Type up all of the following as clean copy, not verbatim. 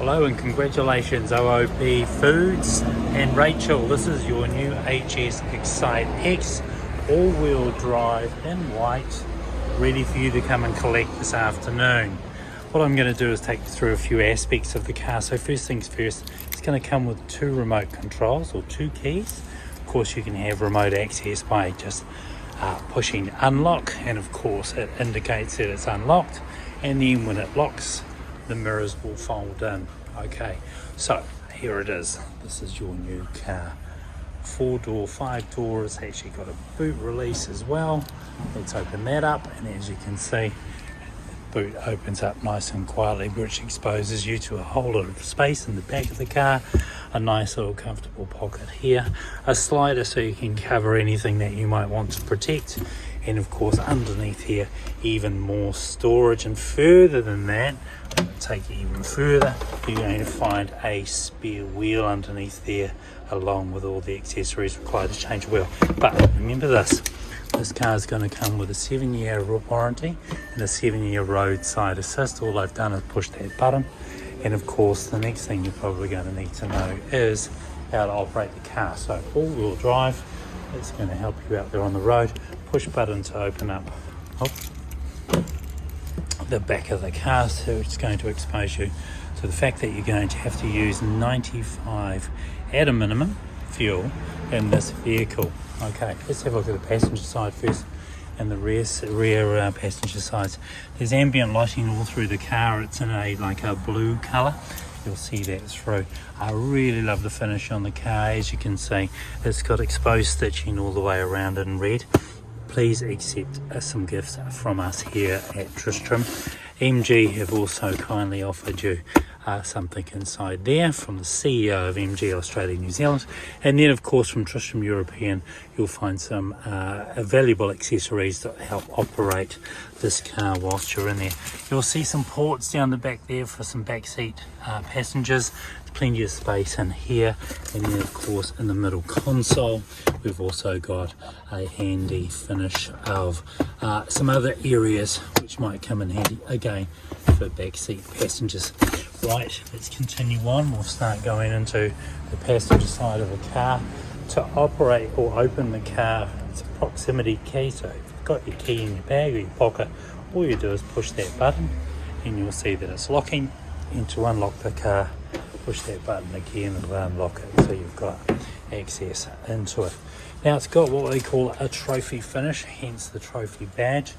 Hello and congratulations OOB Foods and Rachel. This is your new HS Excite X all-wheel drive in white, ready for you to come and collect this afternoon. What I'm going to do is take you through a few aspects of the car. So first things first, it's going to come with 2 remote controls or 2 keys. Of course you can have remote access by just pushing unlock, and of course it indicates that it's unlocked, and then when it locks the mirrors will fold in. Okay, so here it is. This is your new car. 4-door, 5-door. It's actually got a boot release as well. Let's open that up, and as you can see, the boot opens up nice and quietly, which exposes you to a whole lot of space in the back of the car. A nice little comfortable pocket here, a slider so you can cover anything that you might want to protect, and of course underneath here even more storage. And further than that, I'm going to take it even further, you're going to find a spare wheel underneath there, along with all the accessories required to change a wheel. But remember this car is going to come with a 7-year warranty and a 7-year roadside assist. All I've done is push that button, and of course the next thing you're probably going to need to know is how to operate the car. So all-wheel drive, it's going to help you out there on the road. Push button to open up the back of the car, so it's going to expose you to the fact that you're going to have to use 95 at a minimum fuel in this vehicle. Okay, let's have a look at the passenger side first, and the rear passenger sides. There's ambient lighting all through the car. It's in a blue colour. You'll see that through. I really love the finish on the car. As you can see, it's got exposed stitching all the way around in red. Please accept some gifts from us here at Tristram. MG have also kindly offered you something inside there from the CEO of MG Australia New Zealand, and then of course from Tristram European you'll find some valuable accessories that help operate this car whilst you're in there. You'll see some ports down the back there for some back seat passengers. There's plenty of space in here, and then of course in the middle console we've also got a handy finish of some other areas which might come in handy again for back seat passengers. Right, let's continue on. We'll start going into the passenger side of the car. To operate or open the car, it's a proximity key, so if you've got your key in your bag or your pocket, all you do is push that button and you'll see that it's locking. And to unlock the car, push that button again and it'll unlock it, so you've got access into it. Now it's got what they call a trophy finish, hence the trophy badge.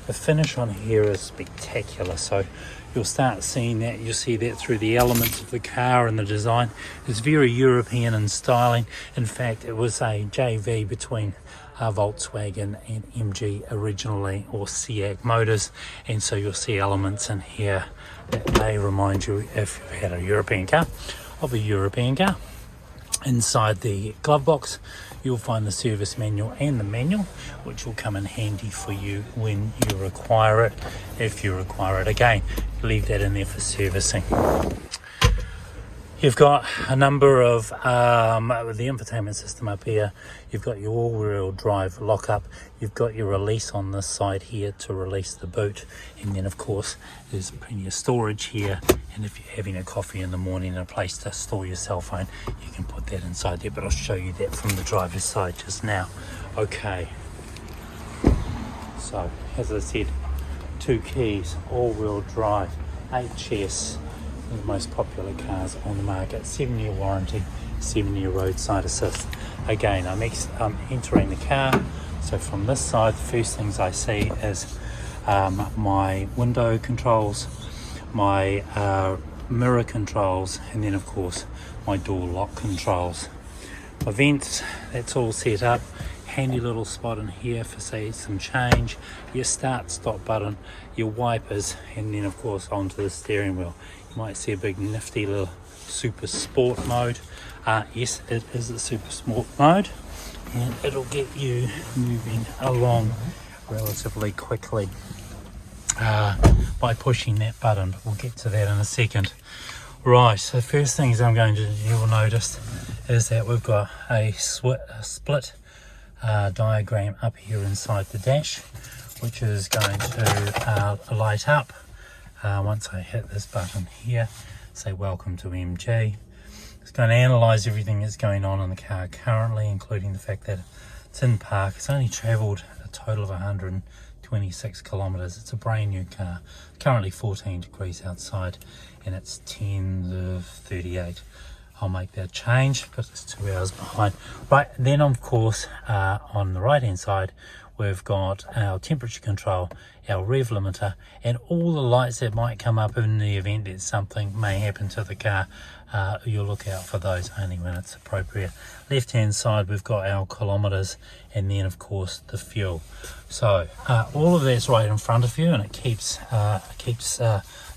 The finish on here is spectacular, so you'll start seeing that. You'll see that through the elements of the car and the design. It's very European in styling. In fact, it was a JV between Volkswagen and MG originally, or SEAT Motors, and so you'll see elements in here that may remind you, if you've had a European car, of a European car. Inside the glove box you'll find the service manual and the manual, which will come in handy for you when you require it. If you require it again, leave that in there for servicing. You've got a number of with the infotainment system up here. You've got your all-wheel drive lockup. You've got your release on this side here to release the boot, and then of course there's plenty of storage here. And if you're having a coffee in the morning and a place to store your cell phone, you can put that inside there. But I'll show you that from the driver's side just now. Okay. So as I said, 2 keys, all-wheel drive, HS. The most popular cars on the market, 7-year warranty, 7-year roadside assist. Again, I'm entering the car, so from this side the first things I see is my window controls, my mirror controls, and then of course my door lock controls. My vents, that's all set up. Handy little spot in here for say some change, your start stop button, your wipers, and then of course onto the steering wheel. You might see a big nifty little super sport mode. Yes, it is a super sport mode, and it'll get you moving along relatively quickly by pushing that button. We'll get to that in a second. Right, so the first things I'm going to do, you'll notice, is that we've got a split diagram up here inside the dash, which is going to light up Once I hit this button here, say welcome to MG, it's going to analyse everything that's going on in the car currently, including the fact that it's in park. It's only travelled a total of 126 kilometres. It's a brand new car, currently 14 degrees outside, and it's 10:38. I'll make that change because it's 2 hours behind. Right, then of course on the right hand side we've got our temperature control, our rev limiter, and all the lights that might come up in the event that something may happen to the car. You'll look out for those only when it's appropriate. Left hand side we've got our kilometres, and then of course the fuel. So all of that's right in front of you, and it keeps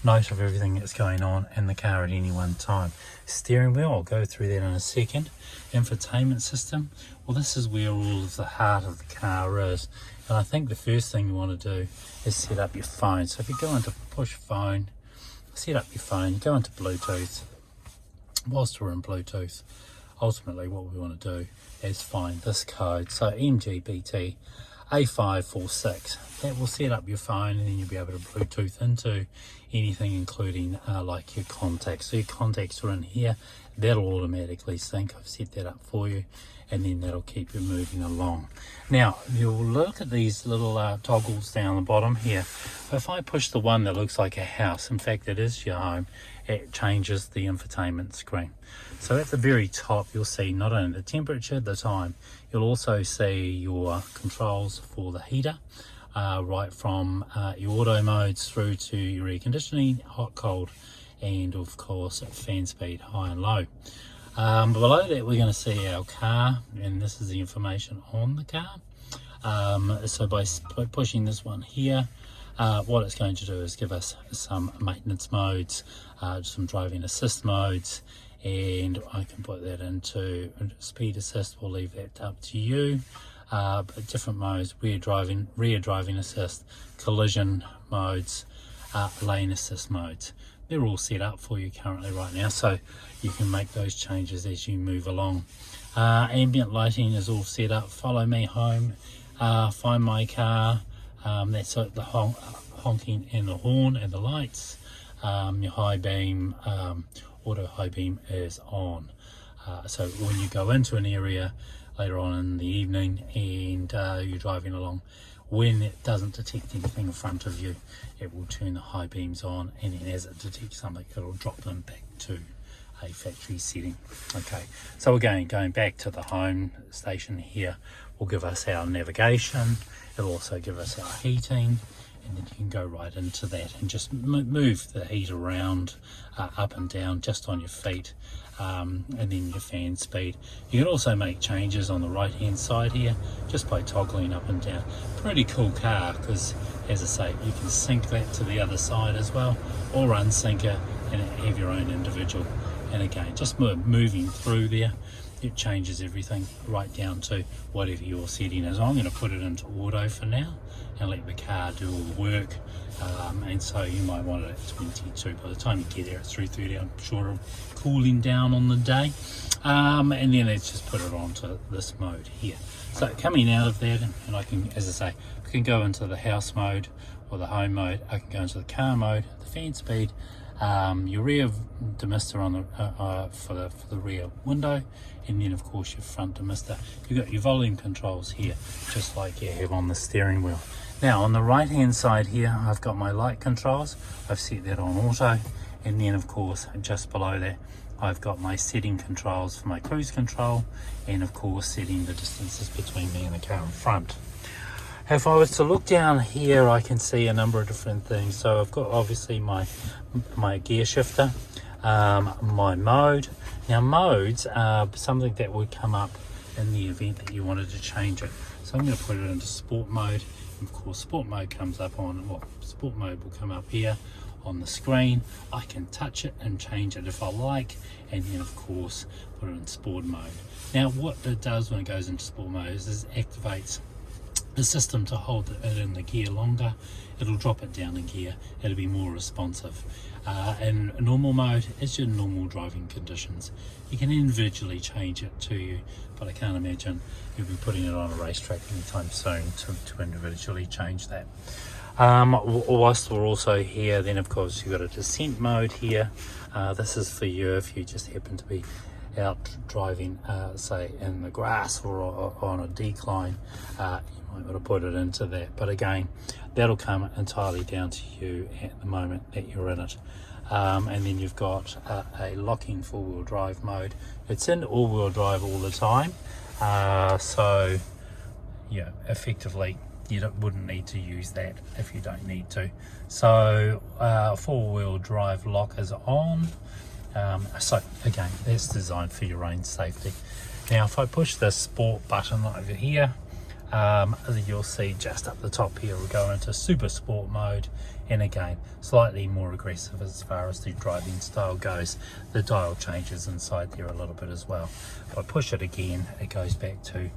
note of everything that's going on in the car at any one time. Steering wheel, I'll go through that in a second. Infotainment system, well, this is where all of the heart of the car is, and I think the first thing you want to do is set up your phone. So if you go into push phone, set up your phone, go into Bluetooth. Whilst we're in Bluetooth, ultimately what we want to do is find this code, so MGBT A546. That will set up your phone, and then you'll be able to Bluetooth into anything, including like your contacts. So your contacts are in here, that'll automatically sync. I've set that up for you, and then that'll keep you moving along. Now you'll look at these little toggles down the bottom here. If I push the one that looks like a house, in fact it is your home, it changes the infotainment screen. So at the very top you'll see not only the temperature, the time, you'll also see your controls for the heater, right from your auto modes through to your air conditioning, hot, cold, and of course fan speed, high and low. Below that we're going to see our car, and this is the information on the car. So by pushing this one here, what it's going to do is give us some maintenance modes, some driving assist modes, and I can put that into speed assist. We'll leave that up to you. But different modes: rear driving assist, collision modes, lane assist modes. They're all set up for you currently right now, so you can make those changes as you move along. Ambient lighting is all set up. Follow me home, find my car, that's the honking and the horn and the lights. Your high beam, auto high beam is on. So when you go into an area later on in the evening and you're driving along, when it doesn't detect anything in front of you, it will turn the high beams on, and then as it detects something, it'll drop them back to a factory setting. Okay, so again, going back to the home station here, will give us our navigation. It'll also give us our heating, and then you can go right into that and just move the heat around, up and down just on your feet, and then your fan speed. You can also make changes on the right hand side here just by toggling up and down. Pretty cool car, because as I say, you can sync that to the other side as well, or unsync it and have your own individual. And again, just moving through there, it changes everything right down to whatever your setting is. I'm going to put it into auto for now and let the car do all the work, and so you might want it at 22. By the time you get there it's 3:30. I'm sure of cooling down on the day, and then let's just put it onto this mode here. So coming out of that, and I can, as I say, I can go into the house mode or the home mode. I can go into the car mode, the fan speed, your rear demister on the for the rear window, and then of course your front demister. You've got your volume controls here, just like you have on the steering wheel. Now on the right hand side here, I've got my light controls. I've set that on auto, and then of course just below that I've got my setting controls for my cruise control, and of course setting the distances between me and the car in front. If I was to look down here, I can see a number of different things. So I've got obviously my gear shifter, my mode. Now modes are something that would come up in the event that you wanted to change it. So I'm going to put it into sport mode. Of course, sport mode comes up on, well, sport mode will come up here on the screen. I can touch it and change it if I like, and then of course put it in sport mode. Now what it does when it goes into sport mode is it activates the system to hold it in the gear longer. It'll drop it down in gear, it'll be more responsive. In normal mode, it's your normal driving conditions. You can individually change it to you, but I can't imagine you'll be putting it on a racetrack anytime soon to individually change that. Whilst we're also here, then of course you've got a descent mode here. This is for you if you just happen to be out driving, say in the grass or on a decline. You might want to put it into that, but again, that'll come entirely down to you at the moment that you're in it. And then you've got a locking four-wheel drive mode. It's in all-wheel drive all the time, so yeah, effectively you wouldn't need to use that if you don't need to. So four-wheel drive lock is on. So again, that's designed for your own safety. Now if I push this sport button over here, you'll see just up the top here we're going into super sport mode, and again slightly more aggressive as far as the driving style goes. The dial changes inside there a little bit as well. If I push it again, it goes back to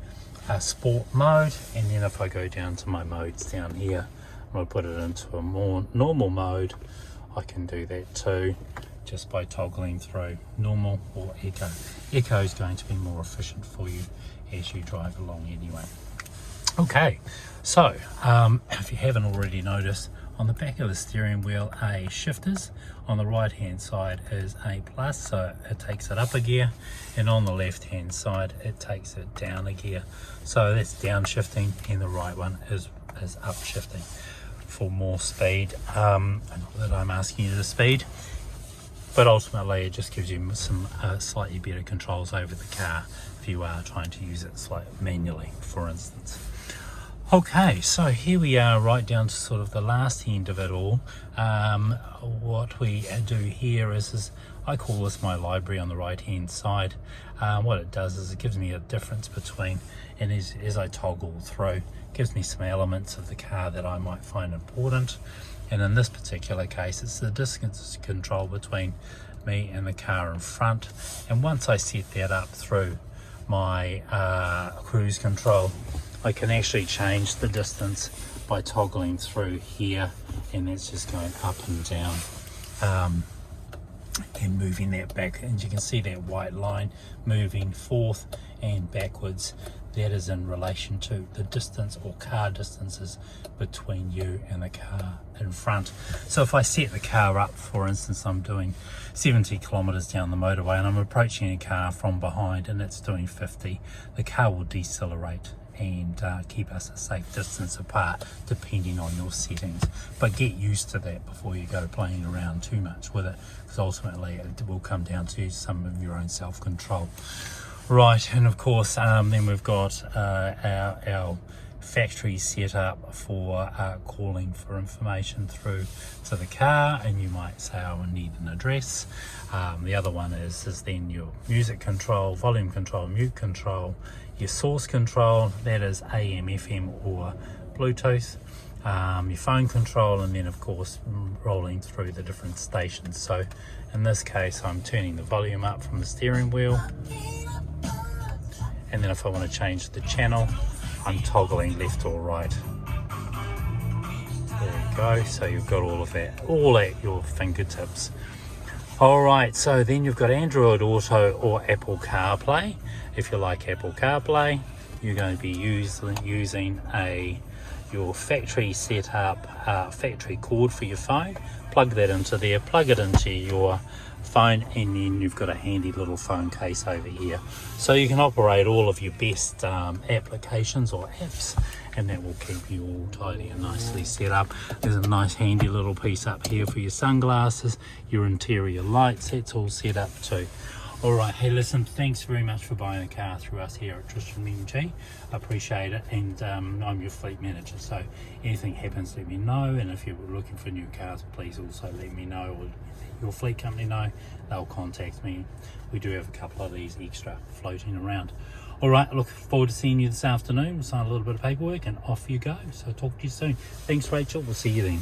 sport mode, and then if I go down to my modes down here, I'm going to put it into a more normal mode. I can do that too just by toggling through normal or eco. Eco is going to be more efficient for you as you drive along anyway. Okay, so if you haven't already noticed, on the back of the steering wheel are shifters. On the right hand side is a plus, so it takes it up a gear, and on the left hand side it takes it down a gear. So that's downshifting, and the right one is upshifting for more speed. Not that I'm asking you to speed, but ultimately it just gives you some slightly better controls over the car if you are trying to use it slightly manually, for instance. Okay, so here we are right down to sort of the last end of it all. What we do here is I call this my library on the right hand side. What it does is it gives me a difference between, and as I toggle through, it gives me some elements of the car that I might find important. And in this particular case, it's the distance control between me and the car in front. And once I set that up through my cruise control, I can actually change the distance by toggling through here, and that's just going up and down and moving that back. And you can see that white line moving forth and backwards. That is in relation to the distance or car distances between you and the car in front. So if I set the car up, for instance, I'm doing 70 kilometers down the motorway and I'm approaching a car from behind and it's doing 50, the car will decelerate and keep us a safe distance apart depending on your settings. But get used to that before you go playing around too much with it, because ultimately it will come down to some of your own self-control. Right, and of course then we've got our factory set up for calling for information through to the car, and you might say, I will need an address. The other one is then your music control, volume control, mute control, your source control, that is AM, FM or Bluetooth, your phone control, and then of course rolling through the different stations. So in this case I'm turning the volume up from the steering wheel, and then if I want to change the channel, I'm toggling left or right. There you go, so you've got all of that, all at your fingertips. Alright, so then you've got Android Auto or Apple CarPlay. If you like Apple CarPlay, you're going to be using your factory setup factory cord for your phone. Plug that into there, plug it into your phone, and then you've got a handy little phone case over here. So you can operate all of your best applications or apps, and that will keep you all tidy and nicely set up. There's a nice handy little piece up here for your sunglasses, your interior lights, that's all set up too. Alright, hey listen, thanks very much for buying a car through us here at Tristram MG. I appreciate it, and I'm your fleet manager, so anything happens let me know, and if you're looking for new cars please also let me know, or your fleet company know. They'll contact me. We do have a couple of these extra floating around. Alright, look forward to seeing you this afternoon. We'll sign a little bit of paperwork and off you go. So talk to you soon. Thanks Rachel, we'll see you then.